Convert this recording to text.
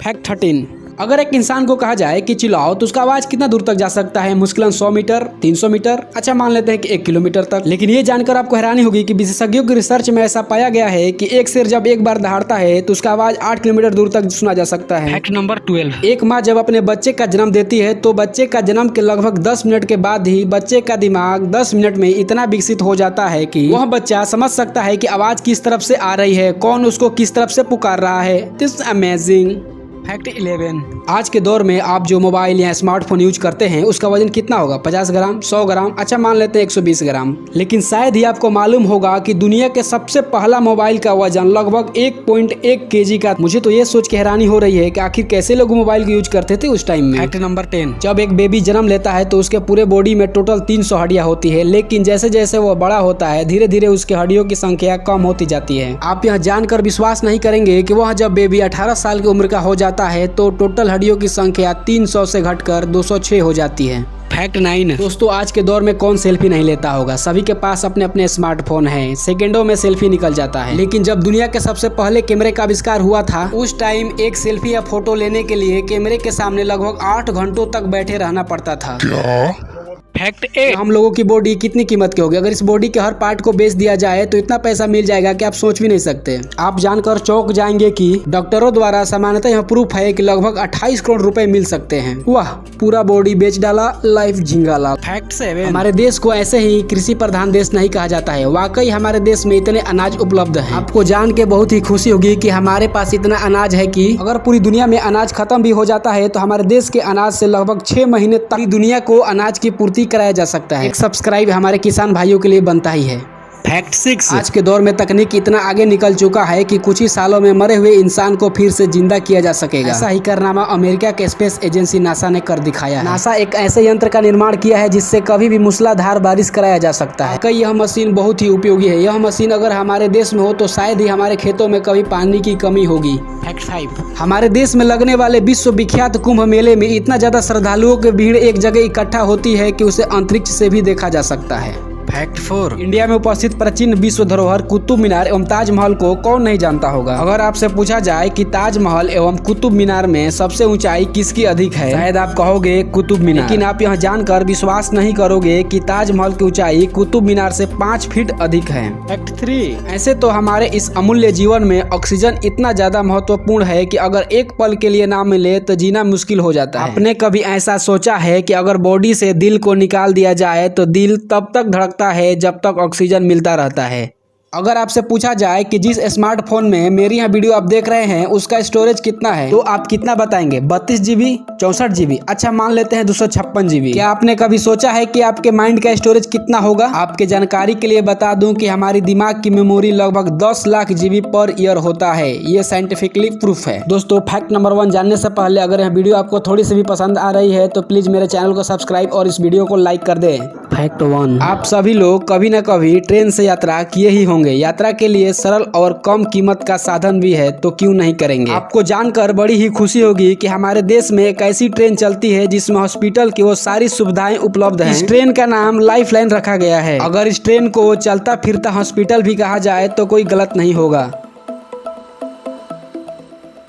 Fact 13। अगर एक इंसान को कहा जाए कि चिल्लाओ तो उसका आवाज कितना दूर तक जा सकता है? मुश्किलन 100 मीटर, 300 मीटर, अच्छा मान लेते हैं कि 1 किलोमीटर तक। लेकिन ये जानकर आपको हैरानी होगी कि विशेषज्ञों की रिसर्च में ऐसा पाया गया है कि एक शेर जब एक बार दहाड़ता है तो उसका आवाज 8 किलोमीटर दूर तक सुना जा सकता है। Fact number 12। एक माँ जब अपने बच्चे का जन्म देती है तो बच्चे का जन्म के लगभग 10 मिनट के बाद ही बच्चे का दिमाग 10 मिनट में इतना विकसित हो जाता है कि वह बच्चा समझ सकता है कि आवाज किस तरफ से आ रही है, कौन उसको किस तरफ से पुकार रहा है। This amazing. फैक्ट 11। आज के दौर में आप जो मोबाइल या स्मार्टफोन यूज करते हैं उसका वजन कितना होगा? 50 ग्राम, 100 ग्राम, अच्छा मान लेते हैं 120 ग्राम। लेकिन शायद ही आपको मालूम होगा कि दुनिया के सबसे पहला मोबाइल का वजन लगभग 1.1 केजी का। मुझे तो ये सोच के हैरानी हो रही है कि आखिर कैसे लोग मोबाइल को यूज करते थे उस टाइम में। Fact number 10। जब एक बेबी जन्म लेता है तो उसके पूरे बॉडी में टोटल 300 हड्डियां होती है, लेकिन जैसे जैसे वो बड़ा होता है धीरे धीरे उसके हड्डियों की संख्या कम होती जाती है। आप यह जानकर विश्वास नहीं करेंगे कि वह जब बेबी 18 साल की उम्र का हो जाता है तो टोटल हड्डियों की संख्या 300 से घटकर 206 हो जाती है। फैक्ट 9। दोस्तों, आज के दौर में कौन सेल्फी नहीं लेता होगा? सभी के पास अपने अपने स्मार्टफोन हैं, सेकंडों में सेल्फी निकल जाता है। लेकिन जब दुनिया के सबसे पहले कैमरे का आविष्कार हुआ था उस टाइम एक सेल्फी या फोटो लेने के लिए कैमरे के सामने लगभग 8 घंटों तक बैठे रहना पड़ता था। फैक्ट 8। हम लोगों की बॉडी कितनी कीमत की होगी? अगर इस बॉडी के हर पार्ट को बेच दिया जाए तो इतना पैसा मिल जाएगा कि आप सोच भी नहीं सकते। आप जानकर चौंक जाएंगे कि डॉक्टरों द्वारा सामान्यतः यह प्रूफ है कि लगभग 28 करोड़ रुपए मिल सकते हैं। वाह, पूरा बॉडी बेच डाला, लाइफ झिंगाला। फैक्ट 7। हमारे देश को ऐसे ही कृषि प्रधान देश नहीं कहा जाता है। वाकई हमारे देश में इतने अनाज उपलब्ध है। आपको जान के बहुत ही खुशी होगी कि हमारे पास इतना अनाज है कि अगर पूरी दुनिया में अनाज खत्म भी हो जाता है तो हमारे देश के अनाज से लगभग 6 महीने तक दुनिया को अनाज की पूर्ति कराया जा सकता है। एक सब्सक्राइब हमारे किसान भाइयों के लिए बनता ही है। फैक्ट 6। आज के दौर में तकनीक इतना आगे निकल चुका है कि कुछ ही सालों में मरे हुए इंसान को फिर से जिंदा किया जा सकेगा। ऐसा ही कारनामा अमेरिका के स्पेस एजेंसी नासा ने कर दिखाया है। नासा एक ऐसे यंत्र का निर्माण किया है जिससे कभी भी मूसलाधार बारिश कराया जा सकता है। कई यह मशीन बहुत ही उपयोगी है। यह मशीन अगर हमारे देश में हो तो शायद ही हमारे खेतों में कभी पानी की कमी होगी। फैक्ट 5। हमारे देश में लगने वाले विश्व विख्यात कुंभ मेले में इतना ज्यादा श्रद्धालुओं की भीड़ एक जगह इकट्ठा होती है कि उसे अंतरिक्ष से भी देखा जा सकता है। फैक्ट 4। इंडिया में उपस्थित प्राचीन विश्व धरोहर कुतुब मीनार एवं ताजमहल को कौन नहीं जानता होगा? अगर आपसे पूछा जाए कि ताजमहल एवं कुतुब मीनार में सबसे ऊंचाई किसकी अधिक है, शायद आप कहोगे कुतुब मीनार। लेकिन आप यह जानकर विश्वास नहीं करोगे कि ताजमहल की ऊंचाई कुतुब मीनार से 5 फीट अधिक है। फैक्ट 3। ऐसे तो हमारे इस अमूल्य जीवन में ऑक्सीजन इतना ज्यादा महत्वपूर्ण है कि अगर एक पल के लिए ना मिले तो जीना मुश्किल हो जाता है। आपने कभी ऐसा सोचा है कि अगर बॉडी से दिल को निकाल दिया जाए तो दिल तब तक धड़कता है जब तक ऑक्सीजन मिलता रहता है? अगर आपसे पूछा जाए कि जिस स्मार्टफोन में मेरी यहाँ वीडियो आप देख रहे हैं उसका स्टोरेज कितना है तो आप कितना बताएंगे? 32 GB, 64 GB, अच्छा मान लेते हैं 256 GB। क्या आपने कभी सोचा है कि आपके माइंड का स्टोरेज कितना होगा? आपके जानकारी के लिए बता दूं कि हमारी दिमाग की मेमोरी लगभग 10 लाख GB पर ईयर होता है। ये साइंटिफिकली प्रूफ है। दोस्तों, फैक्ट नंबर 1 जानने से पहले अगर यह वीडियो आपको थोड़ी सी भी पसंद आ रही है तो प्लीज मेरे चैनल को सब्सक्राइब और इस वीडियो को लाइक कर दे। फैक्ट 1, आप सभी लोग कभी न कभी ट्रेन से यात्रा किए ही होंगे। यात्रा के लिए सरल और कम कीमत का साधन भी है तो क्यों नहीं करेंगे? आपको जानकर बड़ी ही खुशी होगी कि हमारे देश में एक ऐसी ट्रेन चलती है जिसमें हॉस्पिटल की वो सारी सुविधाएं उपलब्ध हैं। इस ट्रेन का नाम लाइफलाइन रखा गया है। अगर इस ट्रेन को चलता फिरता हॉस्पिटल भी कहा जाए तो कोई गलत नहीं होगा।